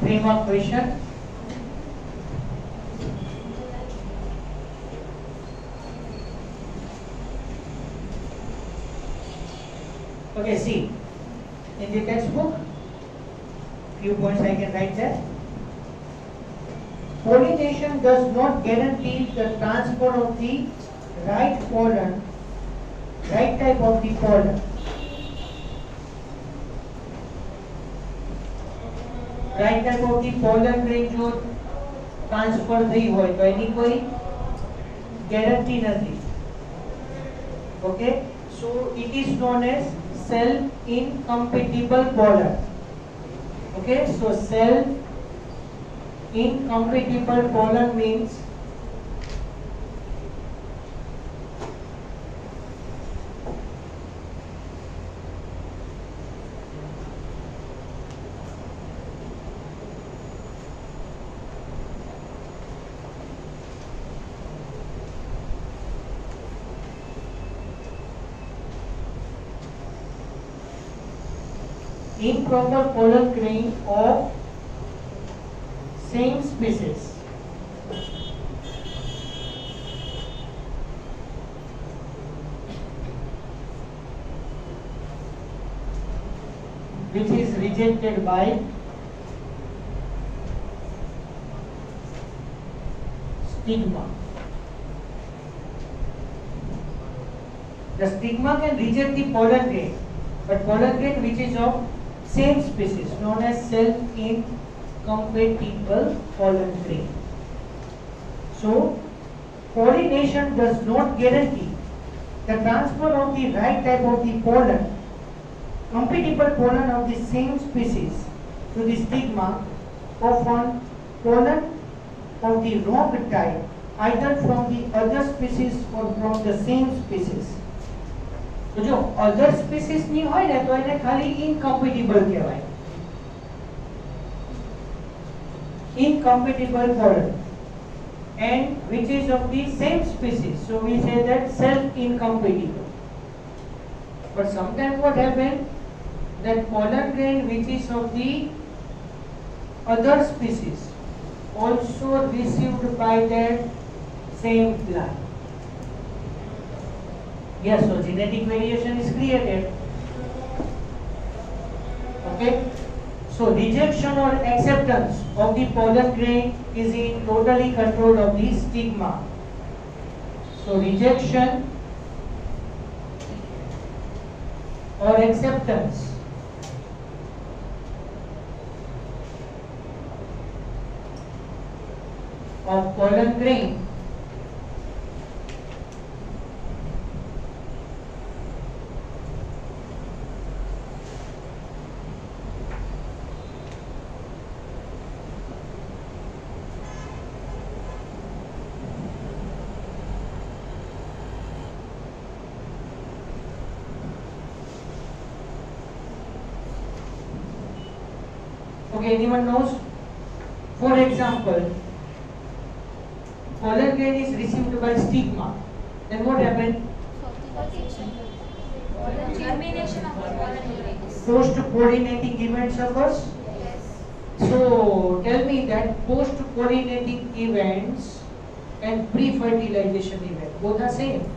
3 mark question. Okay, see, in the textbook, few points I can write there. Pollination does not guarantee the transfer of the right pollen, right type of the pollen. Right type of the pollen grain जो transfer नहीं हो तो any कोई guarantee नहीं. Okay, so it is known as self incompatible pollen. Okay, so self incompatible pollen means improper pollen grain of same species. Which is rejected by stigma. The stigma can reject the pollen grain, but pollen grain which is of same species known as self-incompatible pollen grain. So, pollination does not guarantee the transfer of the right type of the pollen, compatible pollen of the same species to the stigma of one pollen of the wrong type, either from the other species or from the same species. तो जो other species नहीं હોય ને તો એને ખાલી ઇનકોમ્પેટિબલ કહેવાય. Incompatible pollen and which is of the same species, so we say that self incompatible. But sometimes what happens, that pollen grain which is of the other species also received by that same plant. Yes, so genetic variation is created. Okay, so rejection or acceptance of the pollen grain is in totally control of the stigma. So rejection or acceptance of pollen grain Okay, anyone knows? For example, pollen grain is received by stigma. Then what happened? Germination of the pollen grain. Post-pollinating events occurs. Yes. So tell me that post-pollinating events and pre-fertilization event both are same.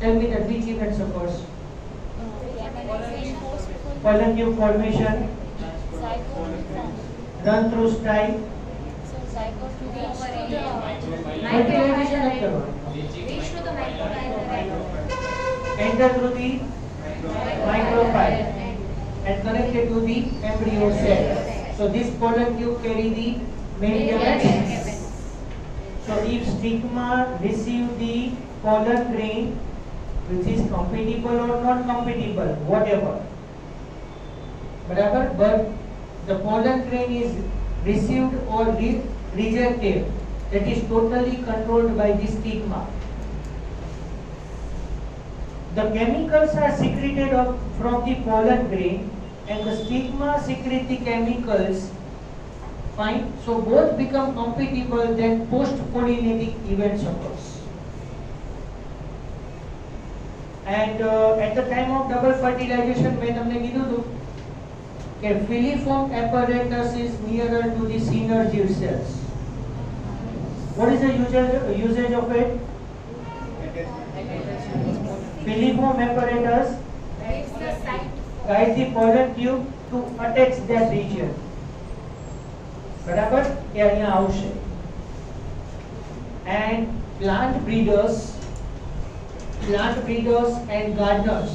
Tell me that which events occurs? Pollen tube formation. Run through style. So zygote to reach to the Fertilization occurs. reach to the micropyle. Enter through the micropyle and connected to the embryo cell. So this pollen tube carry the male gametes. So if stigma receive the pollen grain which is compatible or not compatible, whatever, बराबर, but the pollen grain is received or rejected, that is totally controlled by the stigma. The chemicals are secreted from the pollen grain and the stigma secrete the chemicals. Fine. So both become compatible, then post-pollinating events occurs. And at the time of double fertilization, मैं तुमने कीधुं A filiform apparatus is nearer to the synergy cells. What is the usage of it? Filiform apparatus It's the site. guides the pollen tube to attach that region. બરાબર એ અહીંયા આવશે. And plant breeders and gardeners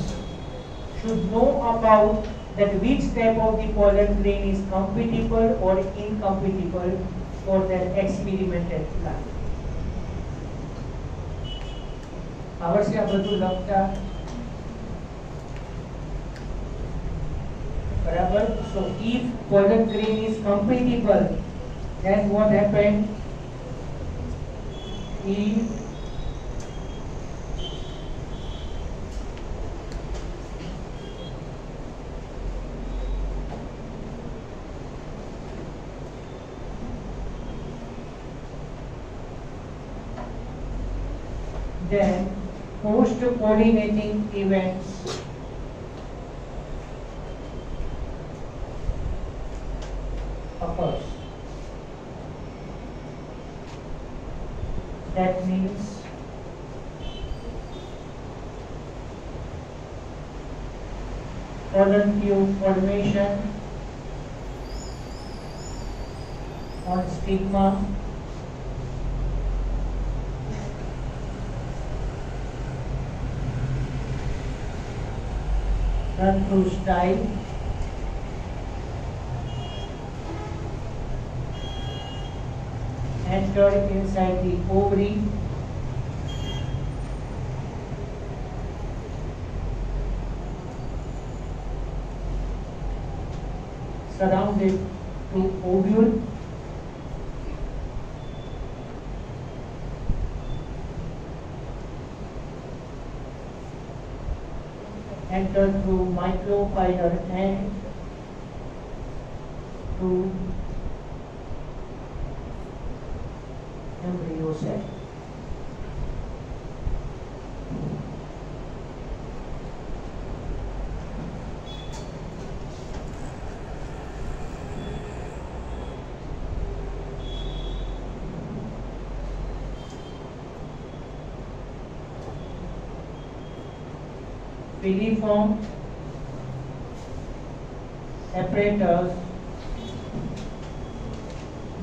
should know about that which type of the pollen grain is compatible or incompatible for their experimental plant. આવડશે આ બધું લખતા? બરાબર. So if pollen grain is compatible, then what happened? If then post-pollinating events occurs. That means pollen tube formation on stigma, run through style, enter inside the ovary, surrounded to ovule, enter through microphylar end to embryo cell. Filiform apparatus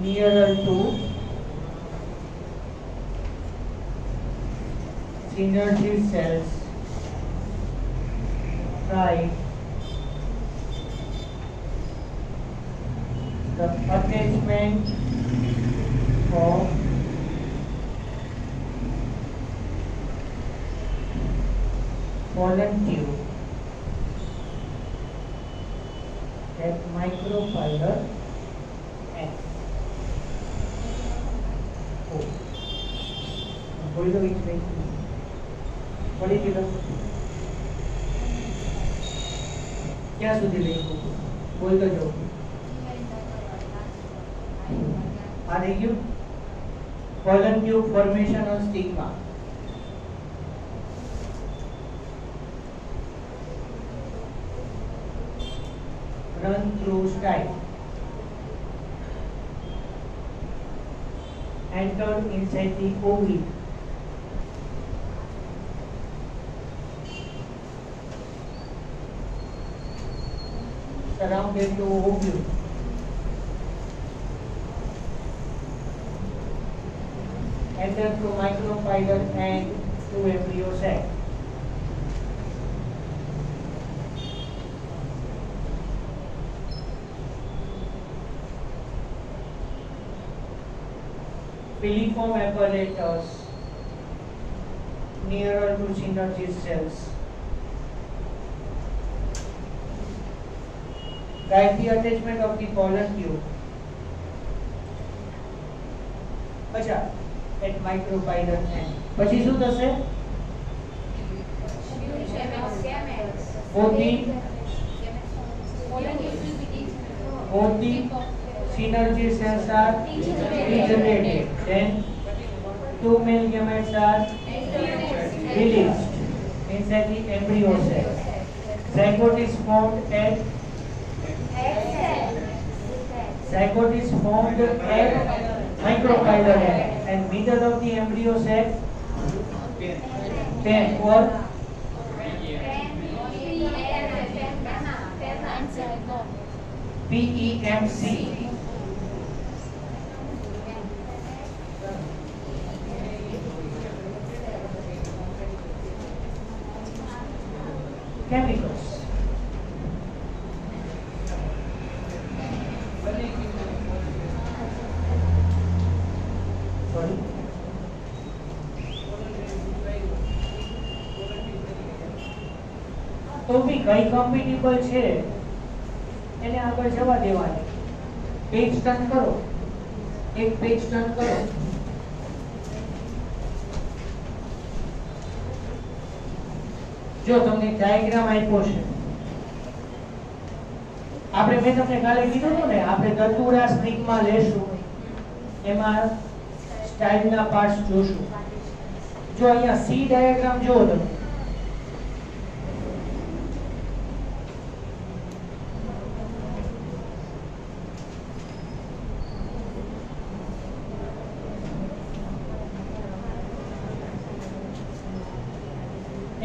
nearer to synergy cells try the attachment of pollen tube at microphylar end. Oh. What is the which way? What is it? क्या सुधी लिखो? बोल तो जो. आ देखियो. Pollen tube formation on stigma. Run through style. Enter inside the ovary. Surrounded to ovule. Enter through microphylar and to embryo sac. Filiform apparatus nearer to synergy cells guide the attachment of the pollen tube. अच्छा, at microphylar end. પછી શું થશે? Both the synergy cells are regenerated. Then two male gametes are released inside the embryo cell. Zygote is formed at Zygote is formed at microphylar end, and middle of the embryo sac pen or PEMC. Chemicals. Sorry. તો બી કઈ compatible છે એને આગળ જવા દેવાની. Page turn કરો, એક page turn કરો. જો તમને ડાયાગ્રામ આપ્યો છે, આપણે મેં તમને કાલે કીધું હતું ને, આપણે દતુરા સ્ટ્રીકમાં લેશું, એમાં સ્ટાઇલના પાર્ટ્સ જોશું. જો અહીંયા સી ડાયાગ્રામ જોવો તમે,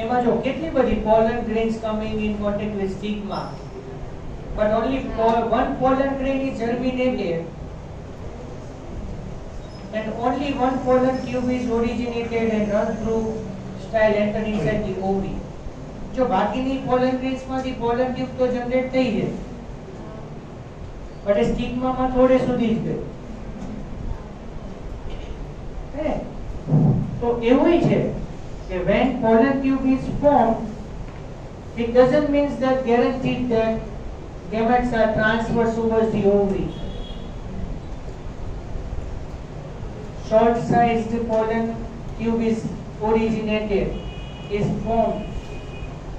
એમાં જો કેટલી બધી pollen grains coming in contact with stigma, but only one pollen grain is germinated and only one pollen tube is originated and run through style enter inside the ovary. જો બાકીની pollen grains માંથી pollen tube તો generate થઈ જાય, but stigma માં થોડે સુધી જ ગયું. તો એવું છે કે when pollen tube is formed, it doesn't mean that guaranteed that gametes are transferred towards the ovary. Short-sized pollen tube is originated, is formed,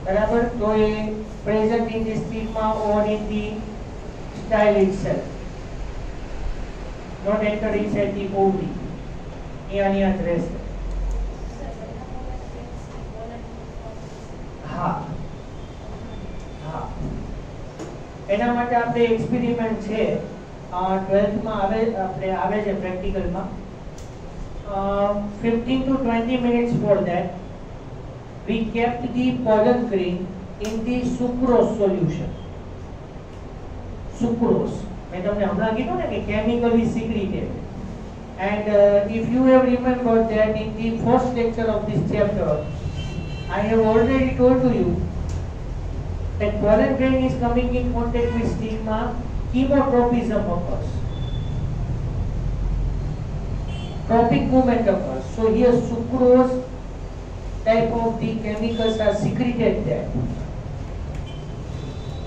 बराबर, तो ये present in the stigma or in the style itself, not enter inside the ovary. यानी address. हाँ, हाँ. એના માટે આપણે experiment છે 12th માં આવે છે પ્રેક્ટિકલ માં. 15 to 20 minutes for that we kept the pollen grain in the sucrose solution. Sucrose, મેં તમને હમણાં કીધું ને કે chemically secreted, and if you have remembered that in the first lecture of this chapter I have already told to you that pollen grain is coming in contact with stigma, chemotropism occurs. Tropic movement occurs. So here sucrose type of the chemicals are secreted there.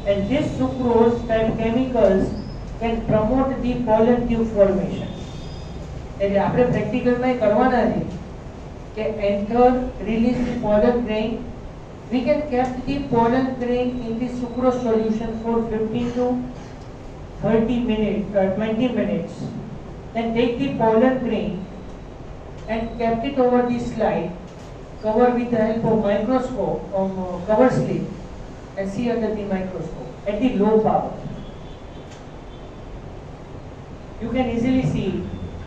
And this sucrose type chemicals can promote the pollen tube formation. એટલે આપણે પ્રેક્ટિકલમાં કરવાના છે કે enter release the pollen grain. We can keep the pollen grain in the sucrose solution for 15 to 30 minutes, 20 minutes. Then take the pollen grain and kept it over the slide, cover with the help of microscope, cover slip, and see under the microscope at the low power. You can easily see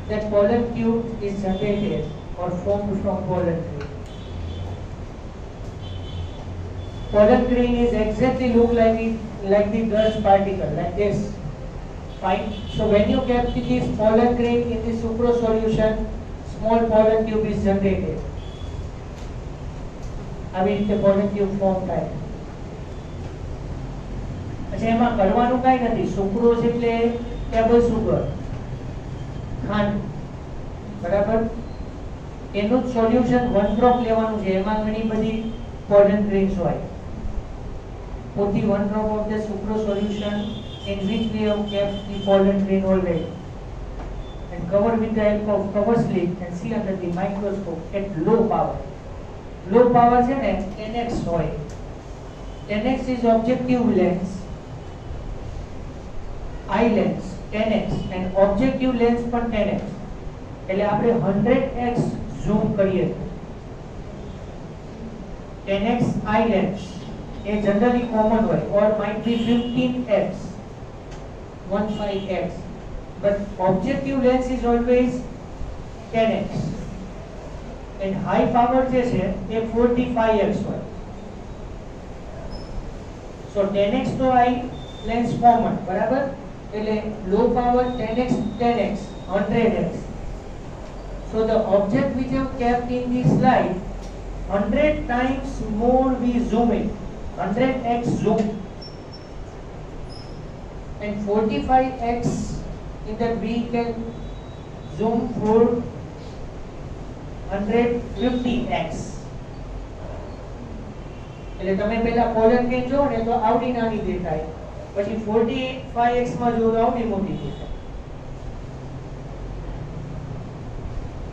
that pollen tube is generated or formed from pollen grain. Pollen grain is exactly look like the dust particle, like this. Fine. So when you kept this pollen grain in the sucrose solution, small pollen tube is generated. આવી રીતે pollen tube form થાય. अच्छा એમાં કરવાનું કાઈ નથી. Sucrose એટલે table sugar, ખાંડ, બરાબર. એનું સોલ્યુશન 1 ડ્રોપ લેવાનું છે. એમાં ઘણી બધી pollen grains હોય. Put the 1 drop of the sucrose solution in which we have kept the pollen grain already and cover with the help of cover slip and see under the microscope at low power. Low power છે ને 10x હોય. 10x is objective lens, eye lens 10x and objective lens પણ 10x. એટલે આપણે 100x zoom કરીએ. 10x eye lens એ generally common હોય or might be 15x 15x, but objective length is always 10x, and high power જે છે એ 45x હોય. So 10x તો high length common, બરાબર? એટલે low power 10x 10x 100x. So the object which I have kept in this slide, 100 times more we zoom in, 100x zoom, and 45x in that we can zoom for 150x. એટલે તમે પહેલા column કે જો ને તો આવડી નાની દેખાય, પછી 45x માં જો તો આવડી મોટી દેખાય.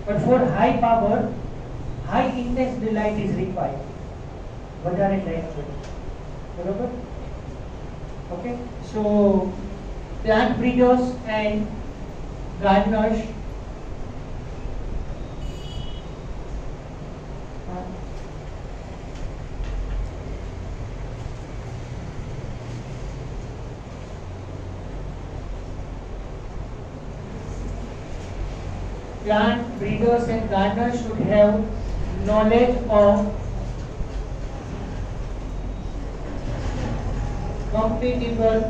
But for high power, high intensity light is required. વધારે લાઈટ જોઈએ, બરોબર? Okay, so plant breeders and gardeners and gardeners should have knowledge of compatible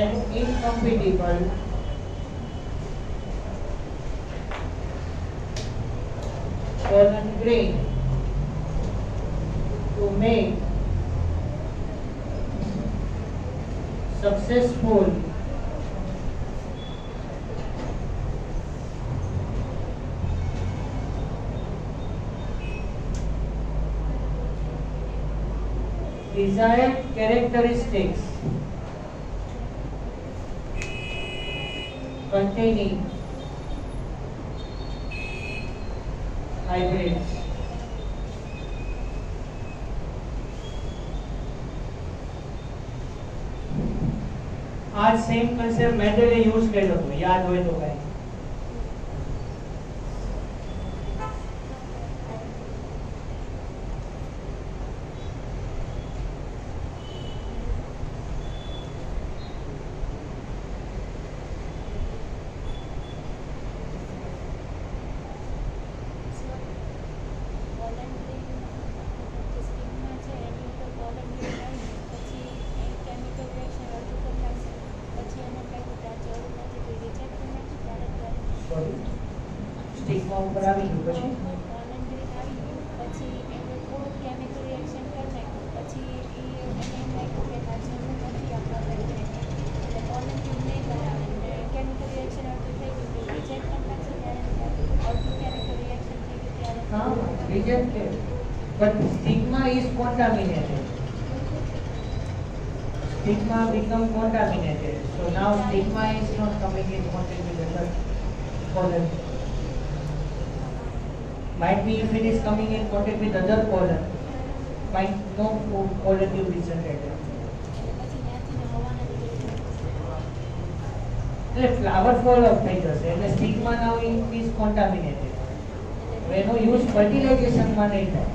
and incompatible pollen grain to make successful desired characteristics containing hybrids. आज same concept Mendel use કર્યો હતો, યાદ હોય તો કઈ? સ્ટિકમાં ઉપર આવી ગયું પછી rejected, but stigma is contaminated. Stigma become contaminated, so now stigma is not coming in contact with the pollen. Might be if it is coming in contact with other pollen, might no pollen will be generated. એટલે flower fall off થઈ જશે, એટલે stigma now is contaminated. એનો use fertilisation માં નહીં થાય.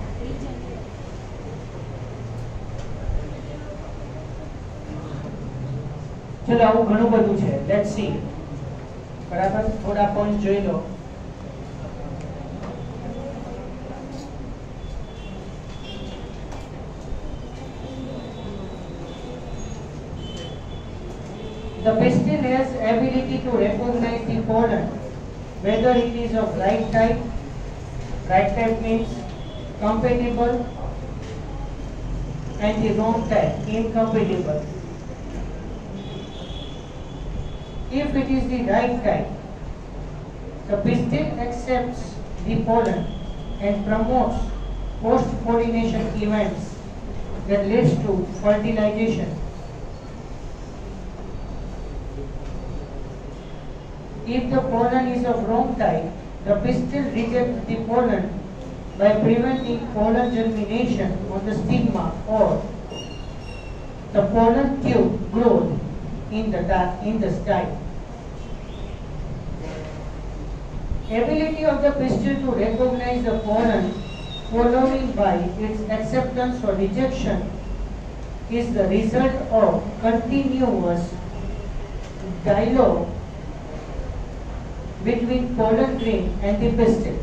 ચલો આવું ઘણું બધું છે, લેટ્સ સી. બરાબર, થોડા પોઈન્ટ જોઈ લો. The pistil has ability to recognize the pollen, whether it is of right type. Right type means compatible, and the wrong type, incompatible. If it is the right type, the pistil accepts the pollen and promotes post-pollination events that leads to fertilization. If the pollen is of wrong type, the pistil rejects the pollen by preventing pollen germination on the stigma or the pollen tube growth in the style. Ability of the pistil to recognize the pollen following by its acceptance or rejection is the result of continuous dialogue between pollen grain and the pistil.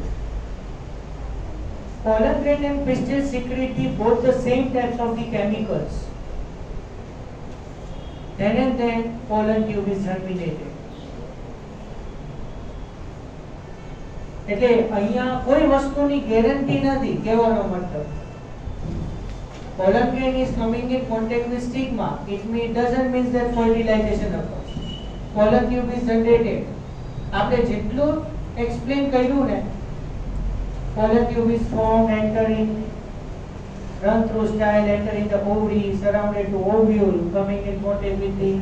Pollen grain and pistil secrete both the same types of the chemicals. Then and then pollen tube is germinated. એટલે અહીંયા કોઈ વસ્તુની guarantee નથી કહેવાનો મતલબ. Pollen grain is coming in contact with stigma. It doesn't mean that fertilization occurs. Pollen tube is generated. આપણે જેટલું explain કર્યું ને, pollen tube is formed, entering, run through style, entering the ovary, surrounded to ovule, coming in contact with the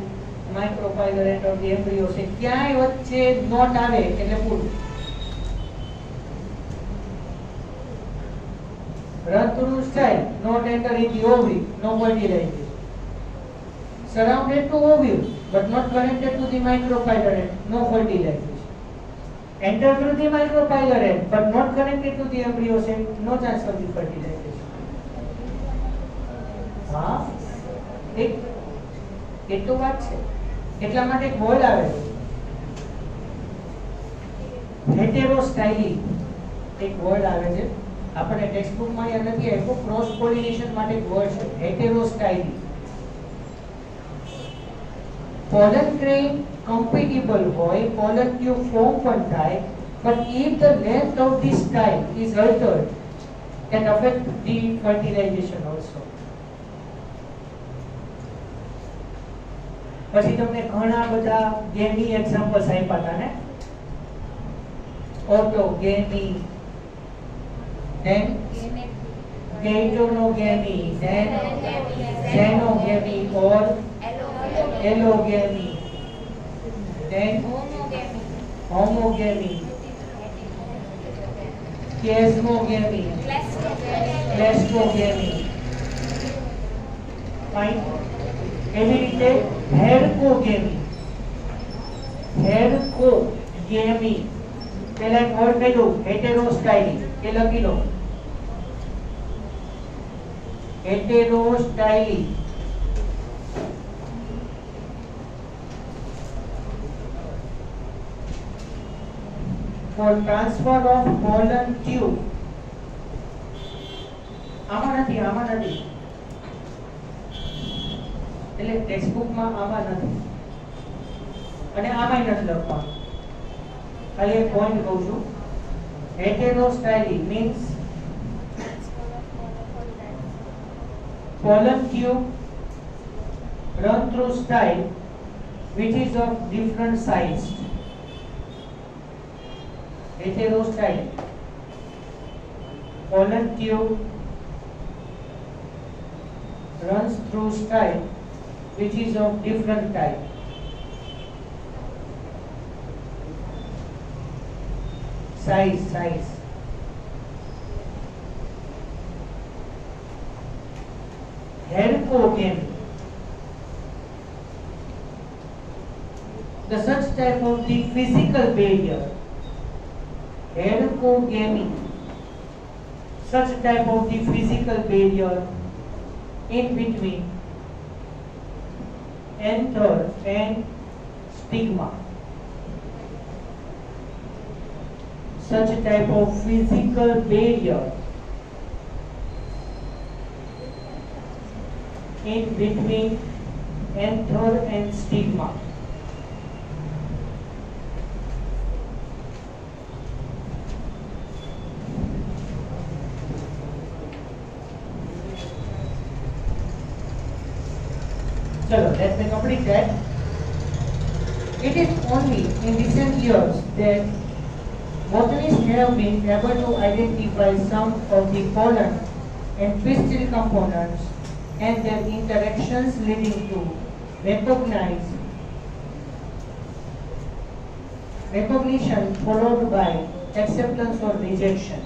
microphylla end of the embryo. से ક્યાંય વચ્ચે not આવે એટલે પૂરું. Run through style, not enter in the ovary, no fertilization. Surrounded to ovule, but not connected to the microphylla end, no fertilization. Enter through the microphylla end, but not connected to the embryo cell, no chance of the fertilization. हाँ, एक तो बात છે. એટલા માટે એક word આવે છે. હેટેરોસ્ટાઇલી એક વર્ડ આવે છે. આપણે ટેક્સ્ટબુક માં યાદ નથી આવ્યો. ક્રોસ પોલિનેશન માટે એક વર્ડ છે હેટેરોસ્ટાઇલી. પોલન ગ્રેન compatible હોય, pollen tube form પણ થાય, but if the length of the style is altered, can affect the fertilization also. પછી તમને ઘણા બધા ગેમી એક્ઝામ્પલ્સ આપ્યા હતા ને, ઓટોગેમી, then gametogamy, then xenogamy or allogamy, then homogamy, chiasmogamy, clastogamy. Fine. એવી રીતે હેરકોગેમી, હેરકોગેમી પેલા એક વર્ડ કીધું હેટેરોસ્ટાઇલી, એ લખી લો. હેટેરોસ્ટાઇલી for transfer of pollen tube. આમાં નથી એટલે ટેક્સ્ટબુક માં આમાં નથી અને આમાંય નથી લખવાનું. ખાલી એક પોઈન્ટ કહું છું. હેટેરોસ્ટાઇલી means pollen tube run through style which is of different size. Heterostyle, pollen tube runs through style which is of different type. Size. Hercogamy. The such type of the physical barrier. Hercogamy. Such type of the physical barrier in between anther and stigma. Such type of physical barrier in between anther and stigma. Chalo, let me complete that. It is only in recent years that botanists have been able to identify some of the pollen and pistil components and their interactions, leading to recognition followed by acceptance or rejection.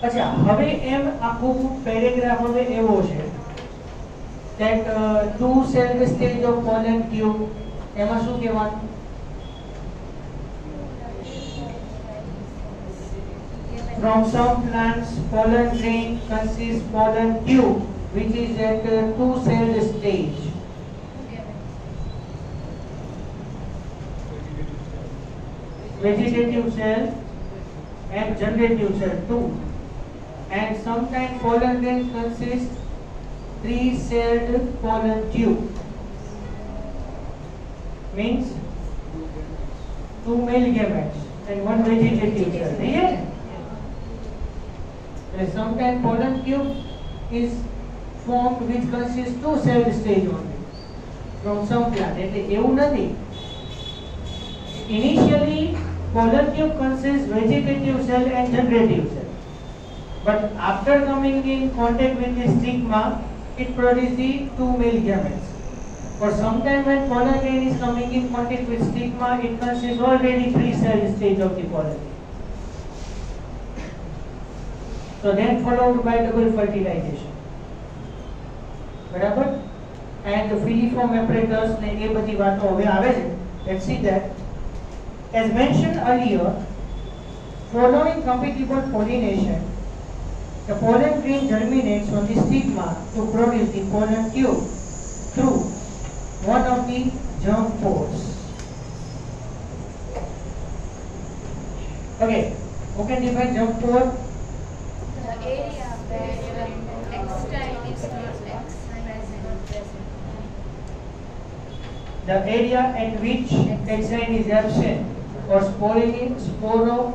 अच्छा, હવે એમ આખું paragraph હવે એવો છે that two cell stage of pollen tube, એમાં શું કહેવાનું? From some plants, pollen grain consists pollen tube, which is at a two-celled stage. Vegetative cell and generative cell too. And sometimes pollen grain consists three-celled pollen tube. Means two male gametes and one vegetative cell. Yeah? Sometimes pollen tube is formed which consists two-celled stage only from some plant. એટલે એવું નથી. Initially, pollen tube consists vegetative cell and generative cell. But after coming in contact with the stigma, it produces the two male gametes. For some time when pollen grain is coming in contact with stigma, it consists already three-celled stage of the pollen grain. So then followed by double fertilization. બરાબર? And the filiform apparatus ને એ બધી વાતો હવે આવે છે. Let's see that. As mentioned earlier, following compatible pollination, the pollen grain germinates on the stigma to produce the pollen tube through one of the germ pores. Okay, who can define germ pore? The area where external is not present. The area at which exine is absent or sporopolline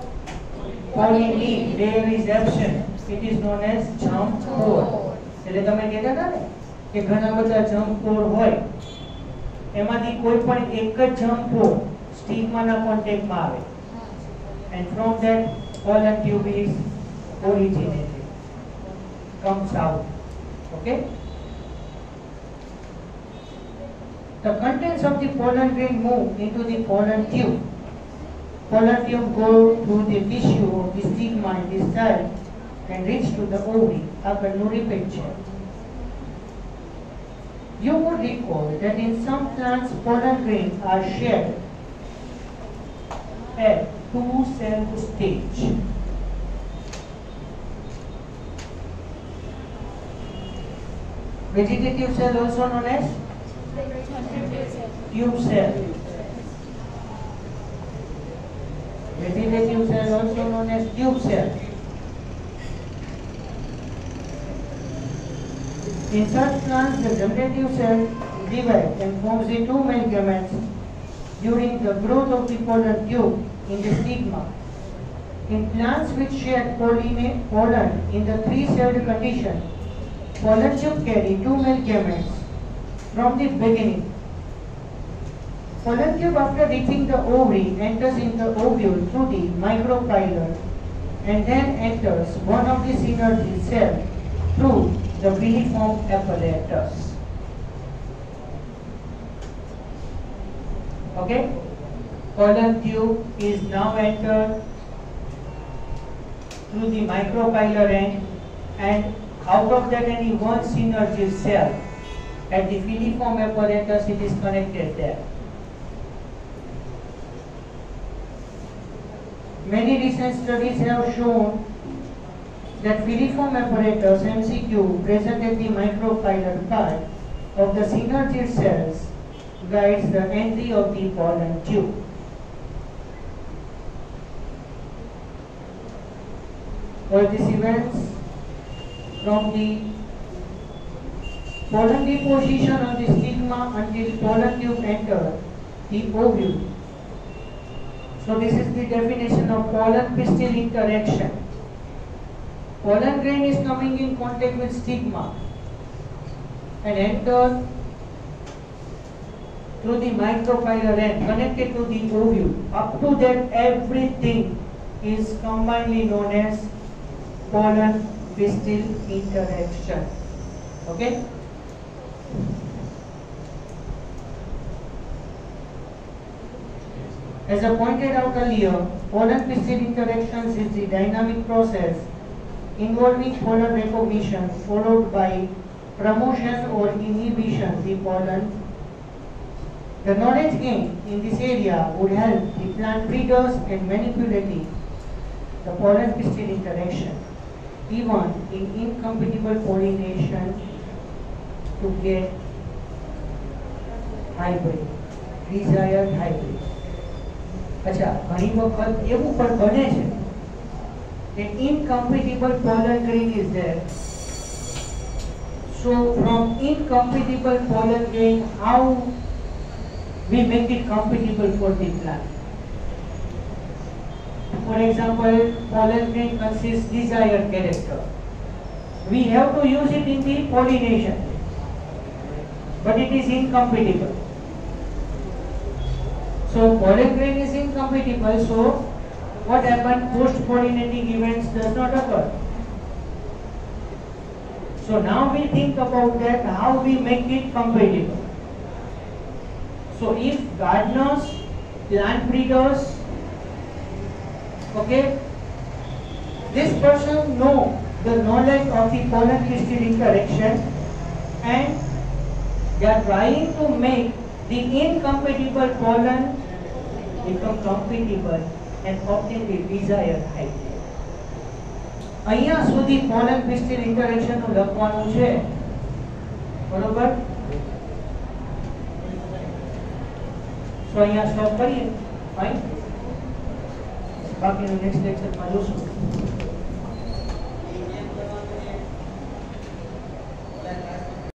layer is absent, it is known as germ pore. એટલે તમે કહેતા હતા ને કે ઘણા બધા germ pore હોય, એમાંથી કોઈ પણ એક જ germ pore સ્ટિગ્માના કોન્ટેક્ટમાં આવે. And from that pollen tube is originated, comes out. Okay? The contents of the pollen grain move into the pollen tube. Pollen tube go through the tissue of the stigma in this cell and reach to the ovary. આગળનું repeat છે. You would recall that in some plants pollen grains are shed at two-celled stage. Vegetative cell also known as tube cell. Vegetative cell also known as tube cell. In such plants, the generative cell divides and forms the two male gametes during the growth of the pollen tube in the stigma. In plants which shed pollen in the three-celled condition, pollen tube carry two male gametes from the beginning. Pollen tube, after reaching the ovary, enters in the ovule through the micropylar and then enters one of the synergy cells through the filiform apparatus. Okay? Pollen tube is now entered through the micropylar end, and out of that any one synergy cell at the filiform apparatus, it is connected there. Many recent studies have shown that filiform apparatus MCQ present at the micropylar part of the synergy cells guides the entry of the pollen tube. All these events from the pollen deposition on the stigma until pollen tube enter the ovule. So this is the definition of pollen pistil interaction. Pollen grain is coming in contact with stigma and enter through the micropylar end connected to the ovule. Up to that, everything is commonly known as pollen pistil interaction. Okay? As I pointed out earlier, pollen pistil interactions is the dynamic process involving pollen recognition followed by promotion or inhibition of the pollen. The knowledge gained in this area would help the plant breeders and the pollen pistil interaction, even in incompatible pollination, to get hybrid, desired hybrid. अच्छा, घणी वखत એવું પણ બને છે કે incompatible pollen grain is there. So from incompatible pollen grain, how we make it compatible for the plant? For example, pollen grain consists desired character. We have to use it in the pollination, but it is incompatible. So pollen grain is incompatible. So what happens? Post-pollinating events does not occur. So now we think about that, how we make it compatible. So if gardeners, plant breeders, okay, this person know the knowledge of the pollen pistil interaction, and they are trying to make the incompatible pollen become compatible and obtain the desired hybrid. અહીંયા સુધી pollen pistil interaction નું લખવાનું છે, બરોબર? So અહીંયા stop કરીએ, fine. બાકીનું next લેક્ચરમાં જોશું.